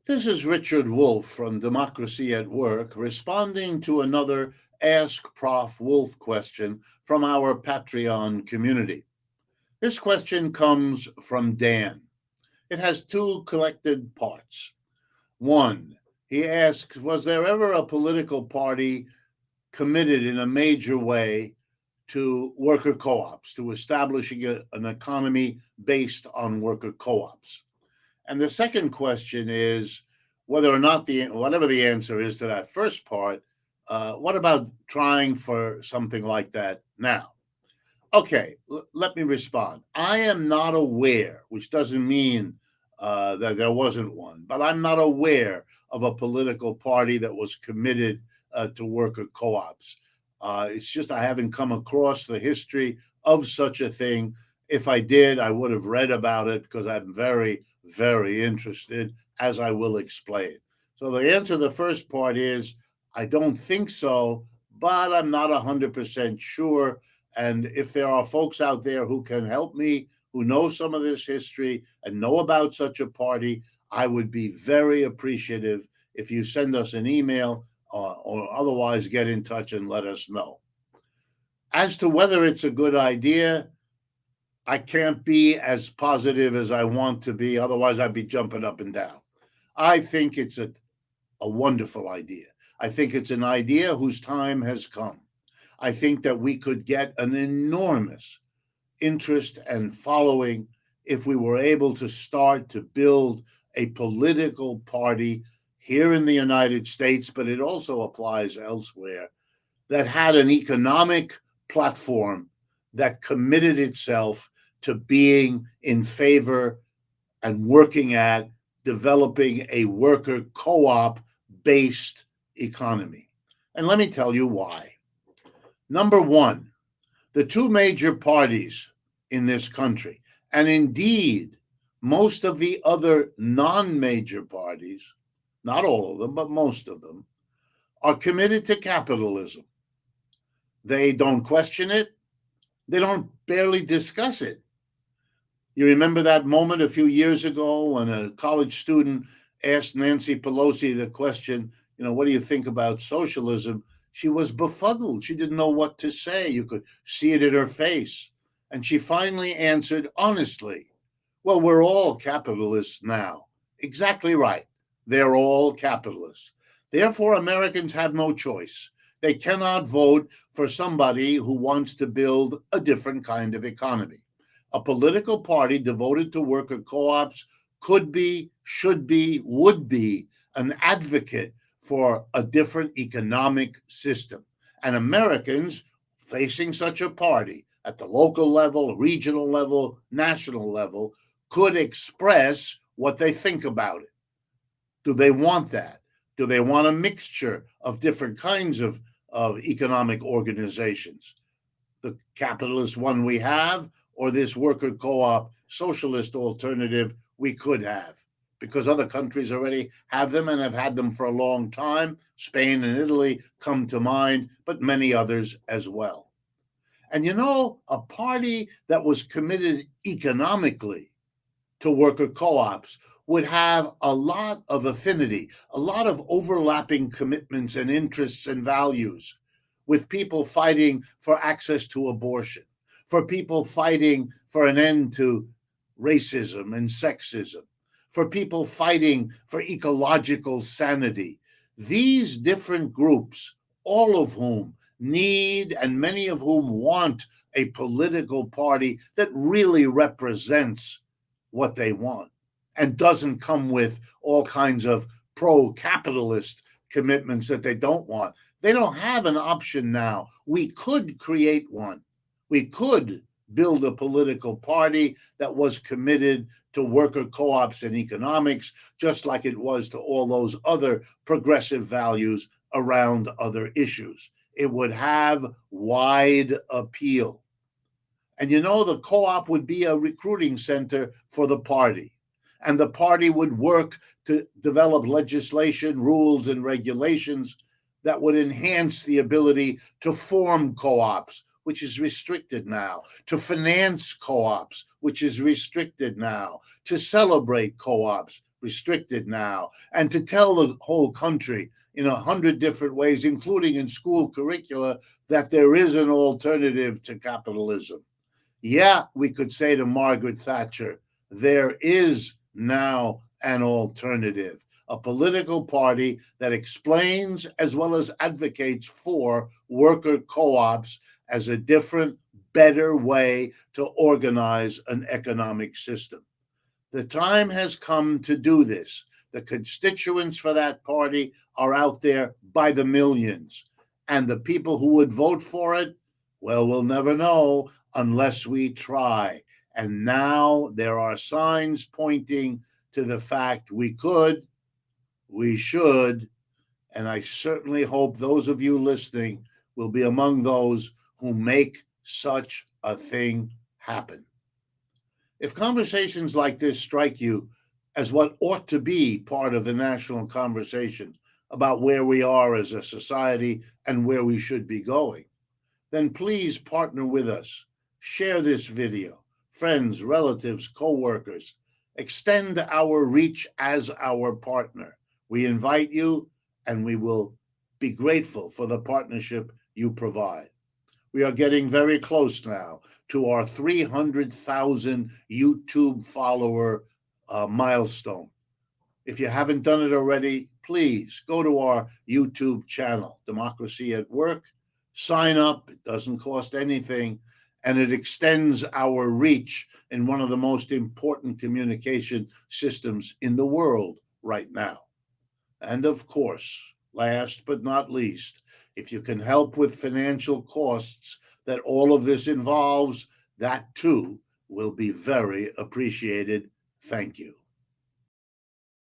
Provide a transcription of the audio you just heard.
This is Richard Wolff from Democracy at Work responding to another Ask Prof. Wolff question from our Patreon community. This question comes from Dan. It has two collected parts. One, he asks, was there ever a political party committed in a major way to worker co ops, to establishing an economy based on worker co ops? And the second question is whether or not whatever the answer is to that first part, what about trying for something like that now? Okay, let me respond. I am not aware, which doesn't mean that there wasn't one, but I'm not aware of a political party that was committed to worker co ops. It's just I haven't come across the history of such a thing. If I did, I would have read about it because I'm very, very interested, as I will explain. So the answer to the first part is I don't think so, but I'm not 100% sure. And if there are folks out there who can help me, who know some of this history and know about such a party, I would be very appreciative if you send us an email or otherwise get in touch and let us know. As to whether it's a good idea, I can't be as positive as I want to be. Otherwise, I'd be jumping up and down. I think it's a wonderful idea. I think it's an idea whose time has come. I think that we could get an enormous interest and following if we were able to start to build a political party here in the United States, but it also applies elsewhere, that had an economic platform that committed itself to being in favor and working at developing a worker co op based economy. And let me tell you why. Number one, the two major parties in this country, and indeed most of the other non major parties, not all of them, but most of them, are committed to capitalism. They don't question it, they don't barely discuss it. You remember that moment a few years ago when a college student asked Nancy Pelosi the question, what do you think about socialism? She was befuddled. She didn't know what to say. You could see it in her face. And she finally answered honestly, well, we're all capitalists now. Exactly right. They're all capitalists. Therefore, Americans have no choice. They cannot vote for somebody who wants to build a different kind of economy. A political party devoted to worker co ops could be, should be, would be an advocate for a different economic system. And Americans facing such a party at the local level, regional level, national level could express what they think about it. Do they want that? Do they want a mixture of different kinds of economic organizations? The capitalist one we have, or this worker co op socialist alternative we could have, because other countries already have them and have had them for a long time. Spain and Italy come to mind, but many others as well. And a party that was committed economically to worker co ops would have a lot of affinity, a lot of overlapping commitments and interests and values with people fighting for access to abortion, for people fighting for an end to racism and sexism, for people fighting for ecological sanity. These different groups, all of whom need and many of whom want a political party that really represents what they want and doesn't come with all kinds of pro capitalist commitments that they don't want. They don't have an option now. We could create one. We could build a political party that was committed to worker co ops and economics, just like it was to all those other progressive values around other issues. It would have wide appeal. And the co op would be a recruiting center for the party. And the party would work to develop legislation, rules, and regulations that would enhance the ability to form co ops, which is restricted now, to finance co ops, which is restricted now, to celebrate co ops, restricted now, and to tell the whole country in 100 different ways, including in school curricula, that there is an alternative to capitalism. Yeah, we could say to Margaret Thatcher, there is now an alternative, a political party that explains as well as advocates for worker co ops as a different, better way to organize an economic system. The time has come to do this. The constituents for that party are out there by the millions. And the people who would vote for it, well, we'll never know unless we try. And now there are signs pointing to the fact we could, we should, and I certainly hope those of you listening will be among those who make such a thing happen. If conversations like this strike you as what ought to be part of the national conversation about where we are as a society and where we should be going, then please partner with us. Share this video. Friends, relatives, co-workers. Extend our reach as our partner. We invite you, and we will be grateful for the partnership you provide. We are getting very close now to our 300,000 YouTube follower milestone. If you haven't done it already, please go to our YouTube channel, Democracy at Work. Sign up, it doesn't cost anything, and it extends our reach in one of the most important communication systems in the world right now. And of course, last but not least, if you can help with financial costs that all of this involves, that too will be very appreciated. Thank you.